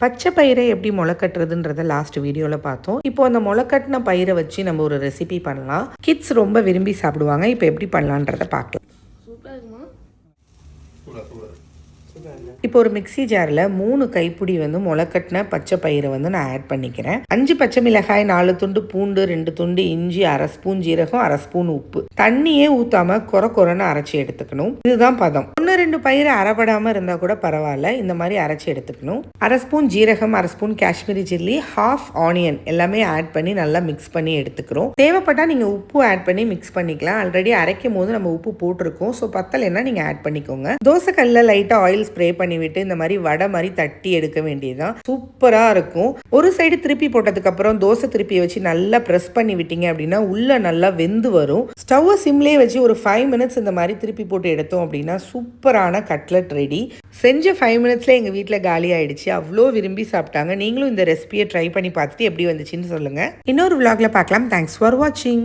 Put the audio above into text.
பச்சை பயிரை எப்படி முளைக்கட்டுறதுன்றத லாஸ்ட் வீடியோவில் பார்த்தோம். இப்போ அந்த முளைக்கட்டின பயிரை வச்சு நம்ம ஒரு ரெசிபி பண்ணலாம். கிட்ஸ் ரொம்ப விரும்பி சாப்பிடுவாங்க. இப்போ எப்படி பண்ணலான்றத பார்க்கலாம். இப்போ ஒரு மிக்சி ஜாரில் 3 கைப்பிடி முளைக்கட்டின பச்சை பயிரை நான் ஆட் பண்ணிக்கிறேன். 5 பச்சை மிளகாய், 4 துண்டு பூண்டு, 2 துண்டு இஞ்சி, 1/2 ஸ்பூன் ஜீரகம், 1/2 ஸ்பூன் உப்பு. தண்ணியே ஊற்றாம கொரன்னு அரைச்சி எடுத்துக்கணும். இதுதான் பதம். 1-2 பயிரை அரைப்படாமல் இருந்தால் கூட பரவாயில்ல, இந்த மாதிரி அரைச்சி எடுத்துக்கணும். 1/2 ஸ்பூன் ஜீரகம், 1/2 ஸ்பூன் காஷ்மீரி சில்லி, 1/2 ஆனியன் எல்லாமே ஆட் பண்ணி நல்லா மிக்ஸ் பண்ணி எடுத்துக்கிறோம். தேவைப்பட்டால் நீங்கள் உப்பு ஆட் பண்ணி மிக்ஸ் பண்ணிக்கலாம். ஆல்ரெடி அரைக்கும் போது நம்ம உப்பு போட்டிருக்கோம். ஸோ பத்தலைன்னா நீங்கள் ஆட் பண்ணிக்கோங்க. தோசைக்கல்ல லைட்டாக ஆயில் ஸ்ப்ரே பண்ணி விட்டு இந்த மாதிரி வடை மாதிரி தட்டி எடுக்க வேண்டியதுதான். சூப்பரா இருக்கும். ஒரு சைடு திருப்பி போட்டதுக்கு அப்புறம் தோசை திருப்பி வச்சு நல்லா பிரஸ் பண்ணி விட்டீங்க அப்படின்னா உள்ள நல்லா வெந்து வரும். ஸ்டவ்வை சிம்லேயே வச்சு ஒரு 5 மினிட்ஸ் இந்த மாதிரி திருப்பி போட்டு எடுத்தோம் அப்படின்னா சூப்பரான கட்லட் ரெடி. செஞ்ச 5 மினிட்ஸ்ல எங்க வீட்டில் காலி ஆயிடுச்சு. அவ்வளோ விரும்பி சாப்பிட்டாங்க. நீங்களும் இந்த ரெசிபியை ட்ரை பண்ணி பார்த்துட்டு எப்படி வந்துச்சுன்னு சொல்லுங்க. இன்னொரு vlogல பார்க்கலாம். தேங்க்ஸ் ஃபார் வாட்சிங்.